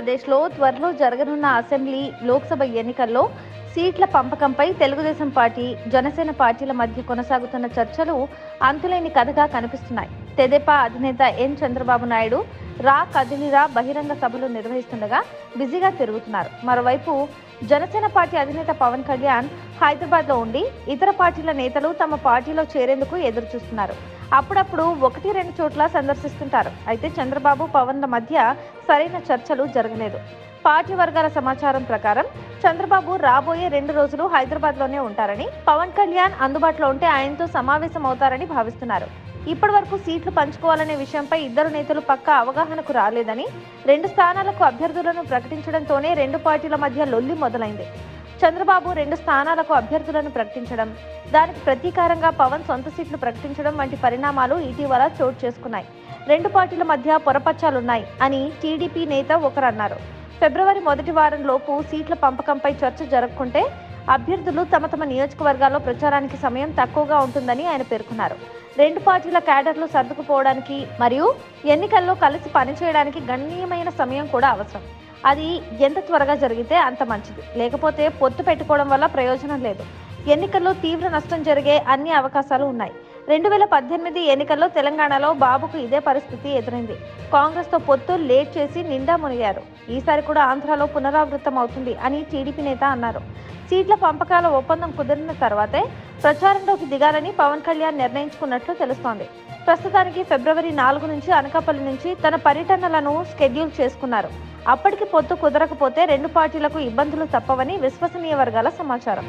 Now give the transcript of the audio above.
ఆంధ్రప్రదేశ్లో త్వరలో జరగనున్న అసెంబ్లీ, లోక్సభ ఎన్నికల్లో సీట్ల పంపకంపై తెలుగుదేశం పార్టీ, జనసేన పార్టీల మధ్య కొనసాగుతున్న చర్చలు అంతులేని కథగా కనిపిస్తున్నాయి. తెదేపా అధినేత ఎన్ చంద్రబాబు నాయుడు కదిలిరా బహిరంగ సభలు నిర్వహిస్తుండగా బిజీగా తిరుగుతున్నారు. మరోవైపు జనసేన పార్టీ అధినేత పవన్ కళ్యాణ్ హైదరాబాద్లో ఉండి ఇతర పార్టీల నేతలు తమ పార్టీలో చేరేందుకు ఎదురు చూస్తున్నారు. అప్పుడప్పుడు 1-2 చోట్ల సందర్శిస్తుంటారు. అయితే చంద్రబాబు, పవన్ల మధ్య సరైన చర్చలు జరగలేదు. పార్టీ వర్గాల సమాచారం ప్రకారం చంద్రబాబు రాబోయే 2 రోజులు హైదరాబాద్లోనే ఉంటారని, పవన్ కళ్యాణ్ అందుబాటులో ఉంటే ఆయనతో సమావేశం అవుతారని భావిస్తున్నారు. ఇప్పటి వరకు సీట్లు పంచుకోవాలనే విషయంపై ఇద్దరు నేతలు పక్కా అవగాహనకు రాలేదని, 2 స్థానాలకు అభ్యర్థులను ప్రకటించడంతోనే 2 పార్టీల మధ్య లొల్లి మొదలైంది. చంద్రబాబు 2 స్థానాలకు అభ్యర్థులను ప్రకటించడం, దానికి ప్రతీకారంగా పవన్ సొంత సీట్లు ప్రకటించడం వంటి పరిణామాలు ఇటీవల చోటు చేసుకున్నాయి. 2 పార్టీల మధ్య పొరపచ్చాలున్నాయి అని టీడీపీ నేత ఒకరన్నారు. ఫిబ్రవరి మొదటి వారం లోపు సీట్ల పంపకంపై చర్చ జరగకుంటే అభ్యర్థులు తమ నియోజకవర్గాల్లో ప్రచారానికి సమయం తక్కువగా ఉంటుందని ఆయన పేర్కొన్నారు. 2 పార్టీల క్యాడర్లు సర్దుకుపోవడానికి మరియు ఎన్నికల్లో కలిసి పనిచేయడానికి గణనీయమైన సమయం కూడా అవసరం. అది ఎంత త్వరగా జరిగితే అంత మంచిది. లేకపోతే పొత్తు పెట్టుకోవడం వల్ల ప్రయోజనం లేదు. ఎన్నికల్లో తీవ్ర నష్టం జరిగే అన్ని అవకాశాలు ఉన్నాయి. 2018 ఎన్నికల్లో తెలంగాణలో బాబుకు ఇదే పరిస్థితి ఎదురైంది. కాంగ్రెస్తో పొత్తు లేట్ చేసి నిండా మునిగారు. ఈసారి కూడా ఆంధ్రాలో పునరావృతం అవుతుంది అని టీడీపీ నేత అన్నారు. సీట్ల పంపకాల ఒప్పందం కుదిరిన తర్వాతే ప్రచారంలోకి దిగాలని పవన్ కళ్యాణ్ నిర్ణయించుకున్నట్లు తెలుస్తోంది. ప్రస్తుతానికి ఫిబ్రవరి 4 నుంచి అనకాపల్లి నుంచి తన పర్యటనలను షెడ్యూల్ చేసుకున్నారు. అప్పటికి పొత్తు కుదరకపోతే 2 పార్టీలకు ఇబ్బందులు తప్పవని విశ్వసనీయ వర్గాల సమాచారం.